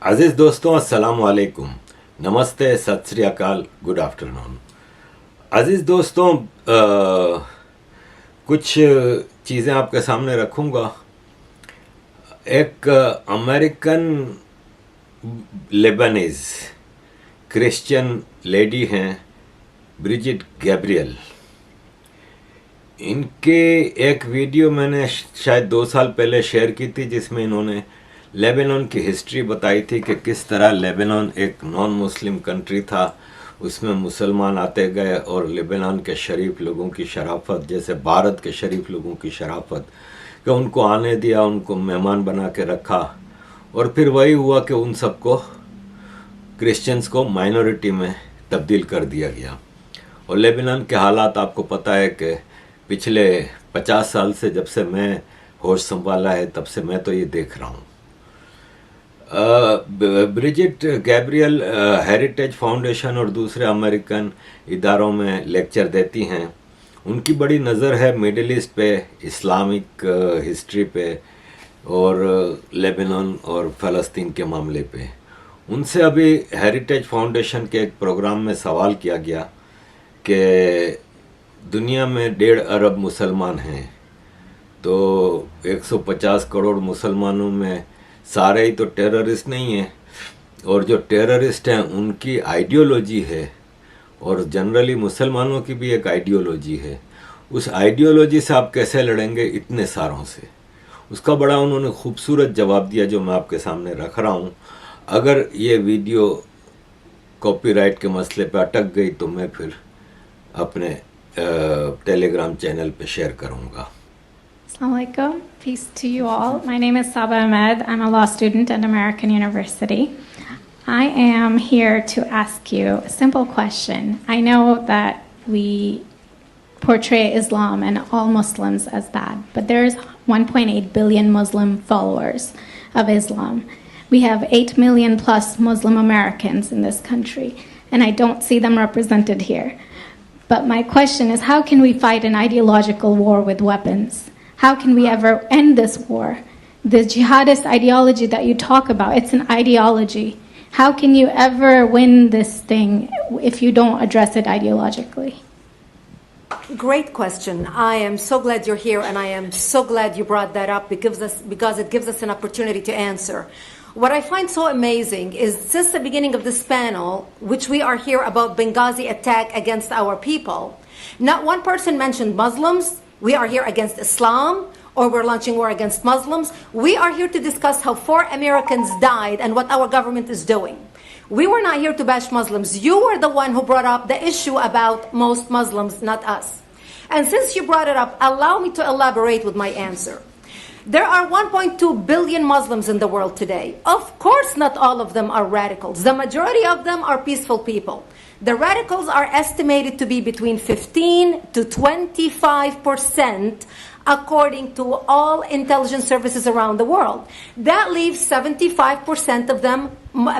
अजीज़ दोस्तों, अस्सलाम वालेकुम, नमस्ते, सत श्री अकाल, गुड आफ्टरनून। अजीज़ दोस्तों, कुछ चीज़ें आपके सामने रखूँगा। एक अमेरिकन लेबनीज क्रिश्चियन लेडी हैं, ब्रिजिट गैब्रियल। इनके एक वीडियो मैंने शायद 2 साल पहले शेयर की थी, जिसमें इन्होंने लेबनान की हिस्ट्री बताई थी कि किस तरह लेबनान एक नॉन मुस्लिम कंट्री था, उसमें मुसलमान आते गए और लेबनान के शरीफ लोगों की शराफत, जैसे भारत के शरीफ लोगों की शराफत, कि उनको आने दिया, उनको मेहमान बना के रखा, और फिर वही हुआ कि उन सबको क्रिश्चियंस को माइनॉरिटी में तब्दील कर दिया गया। और लेबनान के हालात आपको पता है कि पिछले 50 साल से, जब से मैं होश संभाला है, तब से मैं तो ये देख रहा हूँ। ब्रिजिट गैब्रियल हेरिटेज फाउंडेशन और दूसरे अमेरिकन इदारों में लेक्चर देती हैं। उनकी बड़ी नज़र है मिडिल ईस्ट पे, इस्लामिक हिस्ट्री पे, और लेबनान और फ़लस्तीन के मामले पे। उनसे अभी हेरिटेज फाउंडेशन के एक प्रोग्राम में सवाल किया गया कि दुनिया में 1.5 अरब मुसलमान हैं, तो 150 करोड़ मुसलमानों में सारे ही तो टेररिस्ट नहीं हैं, और जो टेररिस्ट हैं उनकी आइडियोलॉजी है, और जनरली मुसलमानों की भी एक आइडियोलॉजी है। उस आइडियोलॉजी से आप कैसे लड़ेंगे इतने सारों से? उसका बड़ा उन्होंने खूबसूरत जवाब दिया, जो मैं आपके सामने रख रहा हूँ। अगर ये वीडियो कॉपीराइट के मसले पे अटक गई तो मैं फिर अपने टेलीग्राम चैनल पे शेयर करूँगा। Assalamualaikum. Peace to you all. My name is Saba Ahmed. I'm a law student at American University. I am here to ask you a simple question. I know that we portray Islam and all Muslims as bad, but there's 1.8 billion Muslim followers of Islam. We have 8 million plus Muslim Americans in this country, and I don't see them represented here. But my question is, how can we fight an ideological war with weapons? How can we ever end this war? The jihadist ideology that you talk about, it's an ideology. How can you ever win this thing if you don't address it ideologically? Great question. I am so glad you're here, and I am so glad you brought that up because it gives us an opportunity to answer. What I find so amazing is, since the beginning of this panel, which we are here about Benghazi attack against our people, not one person mentioned Muslims. We are here against Islam, or we're launching war against Muslims. We are here to discuss how 4 Americans died and what our government is doing. We were not here to bash Muslims. You were the one who brought up the issue about most Muslims, not us. And since you brought it up, allow me to elaborate with my answer. There are 1.2 billion Muslims in the world today. Of course, not all of them are radicals. The majority of them are peaceful people. The radicals are estimated to be between 15 to 25%, according to all intelligence services around the world. That leaves 75% of them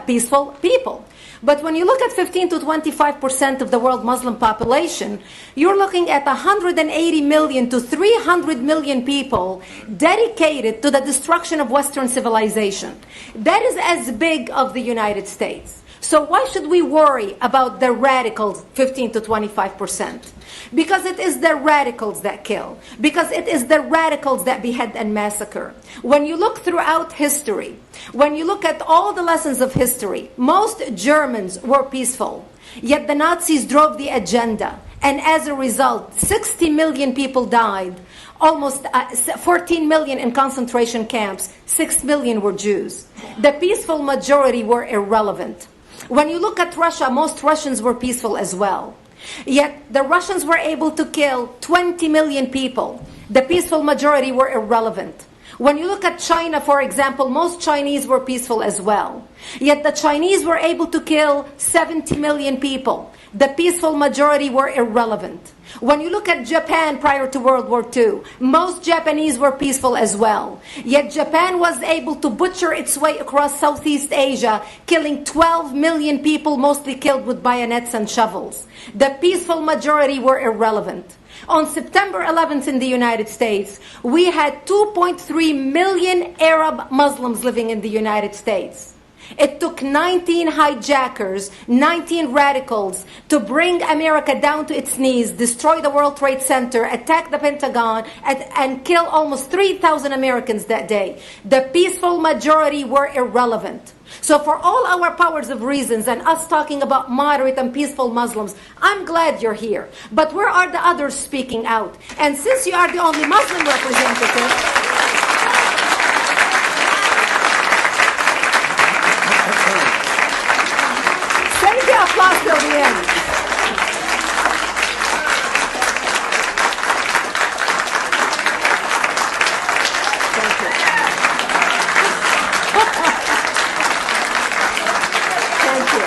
peaceful people. But when you look at 15 to 25% of the world Muslim population, you're looking at 180 million to 300 million people dedicated to the destruction of Western civilization. That is as big of the United States. So why should we worry about the radicals, 15 to 25%? Because it is the radicals that kill. Because it is the radicals that behead and massacre. When you look throughout history, when you look at all the lessons of history, most Germans were peaceful. Yet the Nazis drove the agenda. And as a result, 60 million people died. Almost 14 million in concentration camps. 6 million were Jews. The peaceful majority were irrelevant. When you look at Russia, most Russians were peaceful as well. Yet the Russians were able to kill 20 million people. The peaceful majority were irrelevant. When you look at China, for example, most Chinese were peaceful as well. Yet the Chinese were able to kill 70 million people. The peaceful majority were irrelevant. When you look at Japan prior to World War II, most Japanese were peaceful as well. Yet Japan was able to butcher its way across Southeast Asia, killing 12 million people, mostly killed with bayonets and shovels. The peaceful majority were irrelevant. On September 11th in the United States, we had 2.3 million Arab Muslims living in the United States. It took 19 hijackers, 19 radicals to bring America down to its knees, destroy the World Trade Center, attack the Pentagon, and kill almost 3,000 Americans that day. The peaceful majority were irrelevant. So for all our powers of reasons and us talking about moderate and peaceful Muslims, I'm glad you're here. But where are the others speaking out? And since you are the only Muslim representative, save the applause till the end. Thank you. Thank you.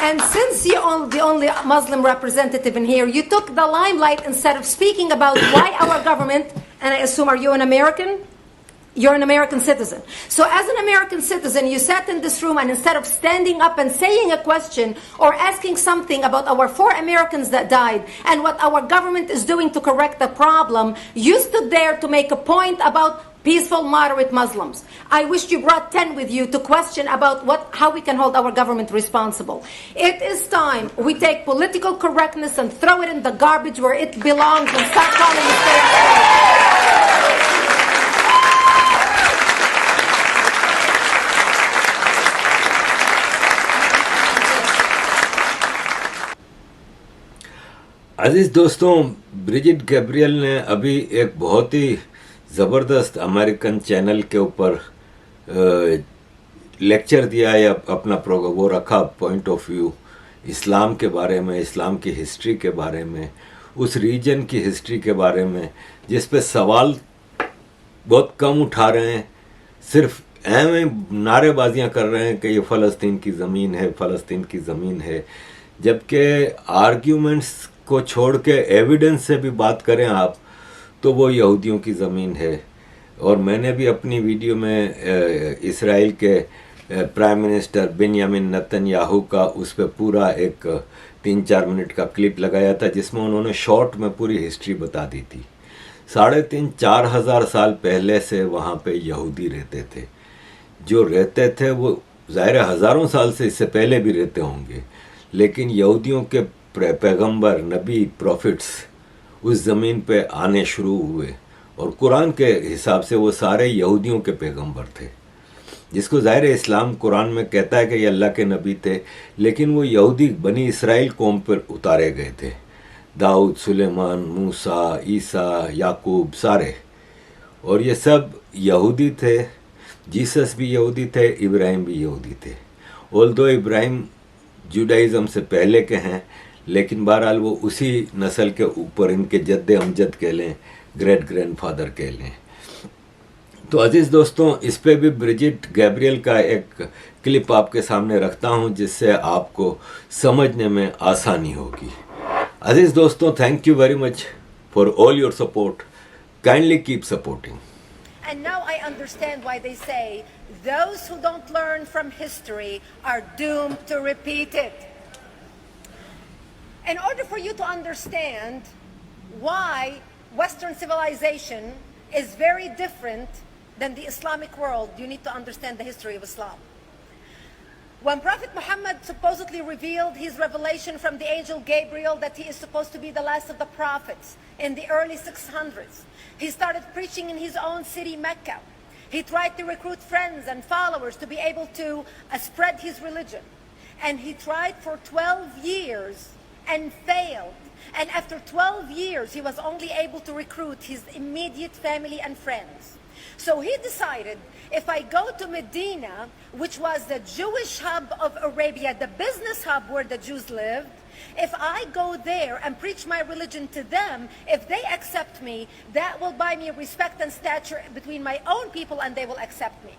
And since you're the only Muslim representative in here, you took the limelight instead of speaking about why our government, and I assume, are you an American? You're an American citizen. So as an American citizen, you sat in this room and instead of standing up and saying a question or asking something about our 4 Americans that died and what our government is doing to correct the problem, you stood there to make a point about peaceful, moderate Muslims. I wish you brought 10 with you to question about how we can hold our government responsible. It is time we take political correctness and throw it in the garbage where it belongs and start calling it fair. अजीज़ दोस्तों, Brigid Gabriel ने अभी एक बहुत ही ज़बरदस्त American channel के ऊपर lecture दिया है, अपना प्रोग्राम वो रखा, पॉइंट ऑफ व्यू इस्लाम के बारे में, इस्लाम की हिस्ट्री के बारे में, उस रीजन की हिस्ट्री के बारे में, जिस पे सवाल बहुत कम उठा रहे हैं, सिर्फ एवं नारेबाजियां कर रहे हैं कि ये फ़लस्तीन की ज़मीन है, फ़लस्तीन की ज़मीन है, जबकि आर्ग्यूमेंट्स को छोड़ के एविडेंस से भी बात करें आप तो वो यहूदियों की ज़मीन है। और मैंने भी अपनी वीडियो में इसराइल के प्राइम मिनिस्टर बेंयामिन नेतन्याहू का उस पर पूरा एक 3-4 मिनट का क्लिप लगाया था, जिसमें उन्होंने शॉर्ट में पूरी हिस्ट्री बता दी थी। 3,500-4 हज़ार साल पहले से वहाँ पे यहूदी रहते थे। जो रहते थे वो ज़ाहिर हज़ारों साल से इससे पहले भी रहते होंगे, लेकिन यहूदियों के पैगंबर, नबी, प्रॉफिट्स उस ज़मीन पे आने शुरू हुए और कुरान के हिसाब से वो सारे यहूदियों के पैगंबर थे, जिसको ज़ाहिर इस्लाम कुरान में कहता है कि ये अल्लाह के नबी थे, लेकिन वो यहूदी बनी इसराइल कौम पर उतारे गए थे। दाऊद, सुलेमान, मूसा, ईसा, याकूब सारे, और ये सब यहूदी थे। जीसस भी यहूदी थे, इब्राहिम भी यहूदी थे। ऑल्दो इब्राहिम जुडाइज़म से पहले के हैं, लेकिन बहरहाल वो उसी नस्ल के ऊपर इनके जद्दे अमजद कह लें, ग्रेट ग्रैंडफादर कह लें। तो अजीज़ दोस्तों, इस पे भी ब्रिजिट गैब्रियल का एक क्लिप आपके सामने रखता हूँ, जिससे आपको समझने में आसानी होगी। अजीज़ दोस्तों, thank you very much for all your support. Kindly keep supporting. And now I understand why they say those who don't learn from history are doomed to repeat it. In order for you to understand why Western civilization is very different than the Islamic world, you need to understand the history of Islam. When Prophet Muhammad supposedly revealed his revelation from the angel Gabriel that he is supposed to be the last of the prophets in the early 600s, he started preaching in his own city, Mecca. He tried to recruit friends and followers to be able to spread his religion. And he tried for 12 years and failed. And after 12 years, he was only able to recruit his immediate family and friends. So he decided, if I go to Medina, which was the Jewish hub of Arabia, the business hub where the Jews lived, if I go there and preach my religion to them, if they accept me, that will buy me respect and stature between my own people, and they will accept me.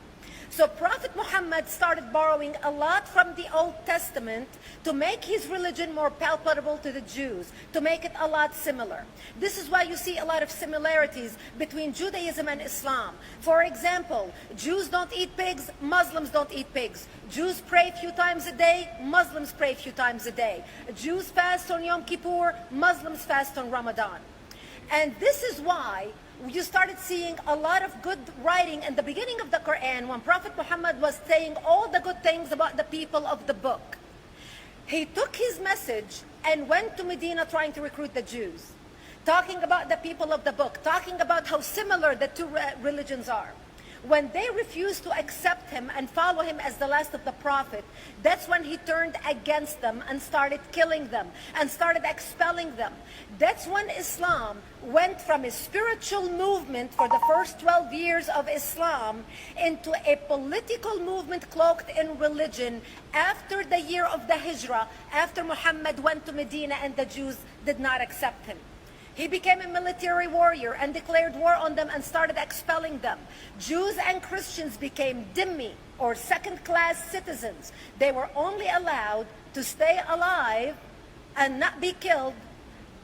So Prophet Muhammad started borrowing a lot from the Old Testament to make his religion more palatable to the Jews, to make it a lot similar. This is why you see a lot of similarities between Judaism and Islam. For example, Jews don't eat pigs, Muslims don't eat pigs. Jews pray a few times a day, Muslims pray a few times a day. Jews fast on Yom Kippur, Muslims fast on Ramadan. And this is why you started seeing a lot of good writing in the beginning of the Quran when Prophet Muhammad was saying all the good things about the people of the book. He took his message and went to Medina trying to recruit the Jews, talking about the people of the book, talking about how similar the two religions are. When they refused to accept him and follow him as the last of the prophet, that's when he turned against them and started killing them and started expelling them. That's when Islam went from a spiritual movement for the first 12 years of Islam into a political movement cloaked in religion after the year of the Hijrah, after Muhammad went to Medina and the Jews did not accept him. He became a military warrior and declared war on them and started expelling them. Jews and Christians became dhimmi, or second-class citizens. They were only allowed to stay alive and not be killed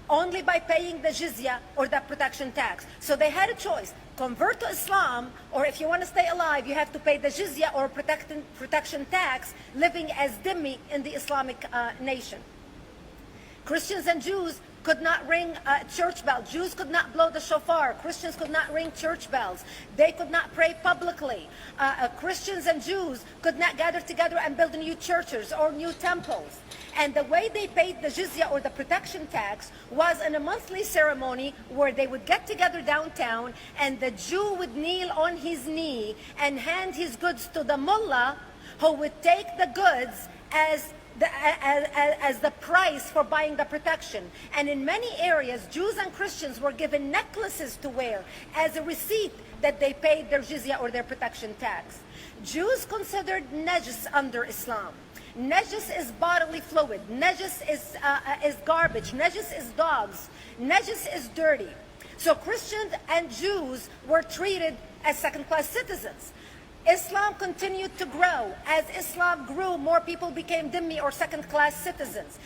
only by paying the jizya or the protection tax. So they had a choice: convert to Islam, or if you want to stay alive, you have to pay the jizya or protection tax, living as dhimmi in the Islamic nation. Christians and Jews could not ring church bells. Jews could not blow the shofar. Christians could not ring church bells. They could not pray publicly. Christians and Jews could not gather together and build new churches or new temples. And the way they paid the jizya or the protection tax was in a monthly ceremony where they would get together downtown and the Jew would kneel on his knee and hand his goods to the mullah, who would take the goods as the price for buying the protection. And in many areas, Jews and Christians were given necklaces to wear as a receipt that they paid their jizya or their protection tax. Jews considered najis under Islam. Najis is bodily fluid. Najis is garbage. Najis is dogs. Najis is dirty. So Christians and Jews were treated as second-class citizens. Islam continued to grow. As Islam grew, more people became dhimmi or second-class citizens.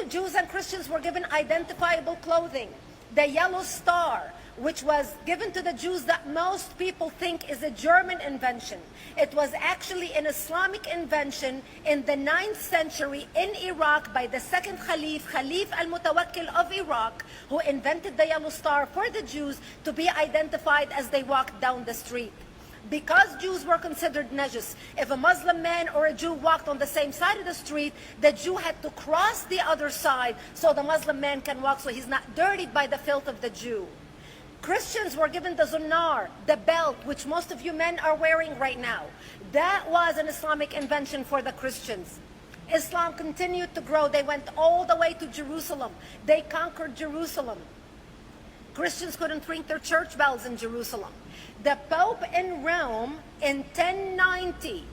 Jews and Christians were given identifiable clothing. The yellow star, which was given to the Jews that most people think is a German invention. It was actually an Islamic invention in the 9th century in Iraq by the second Khalif al-Mutawakkil of Iraq, who invented the yellow star for the Jews to be identified as they walked down the street. Because Jews were considered najis, if a Muslim man or a Jew walked on the same side of the street, the Jew had to cross the other side so the Muslim man can walk, so he's not dirtied by the filth of the Jew. Christians were given the zunnar, the belt, which most of you men are wearing right now. That was an Islamic invention for the Christians. Islam continued to grow. They went all the way to Jerusalem. They conquered Jerusalem. Christians couldn't ring their church bells in Jerusalem. The Pope in Rome in 1090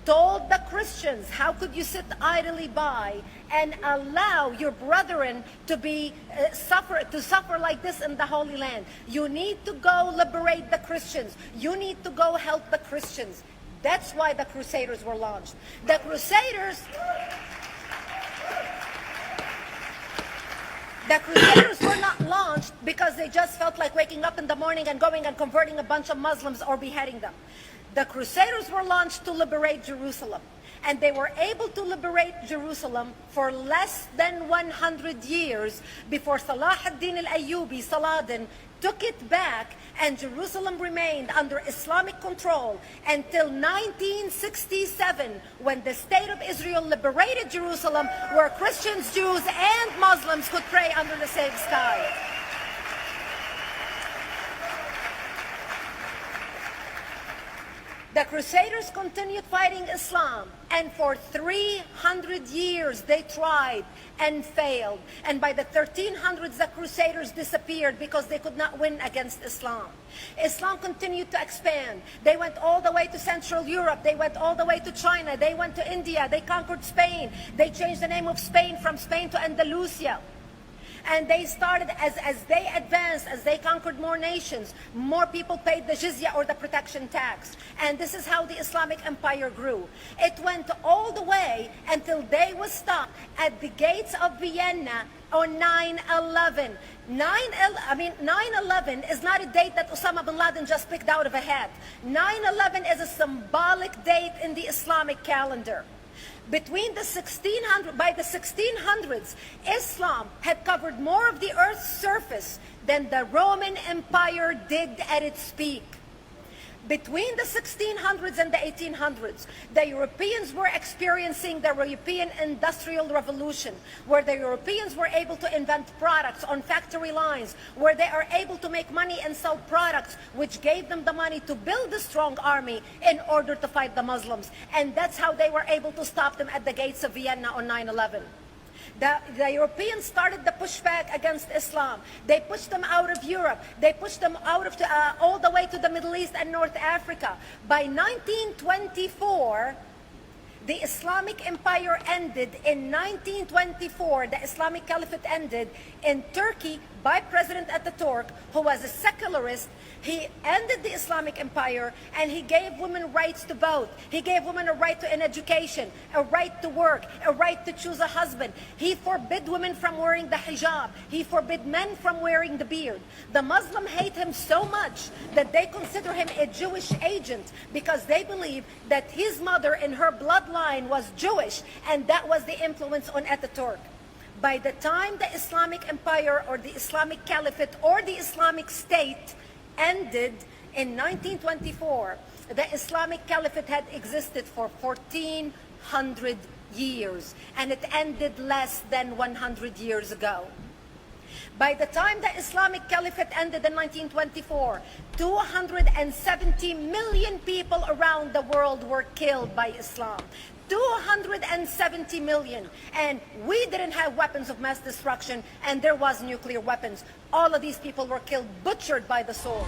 told the Christians, how could you sit idly by and allow your brethren to suffer like this in the Holy Land? You need to go liberate the Christians. You need to go help the Christians. That's why the Crusaders were launched. The Crusaders were not launched because they just felt like waking up in the morning and going and converting a bunch of Muslims or beheading them. The Crusaders were launched to liberate Jerusalem. And they were able to liberate Jerusalem for less than 100 years before Salah ad-Din al-Ayyubi, Saladin, took it back, and Jerusalem remained under Islamic control until 1967, when the State of Israel liberated Jerusalem, where Christians, Jews, and Muslims could pray under the same sky. The Crusaders continued fighting Islam, and for 300 years they tried and failed. And by the 1300s, the Crusaders disappeared because they could not win against Islam. Islam continued to expand. They went all the way to Central Europe. They went all the way to China. They went to India. They conquered Spain. They changed the name of Spain from Spain to Andalusia. And they started, as they advanced, as they conquered more nations, more people paid the jizya or the protection tax. And this is how the Islamic Empire grew. It went all the way until they was stopped at the gates of Vienna on 9/11. 9/11 is not a date that Osama bin Laden just picked out of a hat. 9/11 is a symbolic date in the Islamic calendar. By the 1600s, Islam had covered more of the earth's surface than the Roman Empire did at its peak. Between the 1600s and the 1800s, the Europeans were experiencing the European Industrial Revolution, where the Europeans were able to invent products on factory lines, where they are able to make money and sell products, which gave them the money to build a strong army in order to fight the Muslims. And that's how they were able to stop them at the gates of Vienna on 9/11. The Europeans started the pushback against Islam. They pushed them out of Europe. They pushed them out of all the way to the Middle East and North Africa. By 1924, the Islamic Empire ended. In 1924, the Islamic Caliphate ended in Turkey by President Ataturk, who was a secularist. He ended the Islamic Empire, and he gave women rights to vote. He gave women a right to an education, a right to work, a right to choose a husband. He forbid women from wearing the hijab. He forbid men from wearing the beard. The Muslims hate him so much that they consider him a Jewish agent, because they believe that his mother in her bloodline was Jewish, and that was the influence on Ataturk. By the time the Islamic Empire or the Islamic Caliphate or the Islamic State ended in 1924, the Islamic Caliphate had existed for 1400 years, and it ended less than 100 years ago. By the time the Islamic Caliphate ended in 1924, 270 million people around the world were killed by Islam. 270 million. And we didn't have weapons of mass destruction, and there was nuclear weapons. All of these people were killed, butchered by the sword.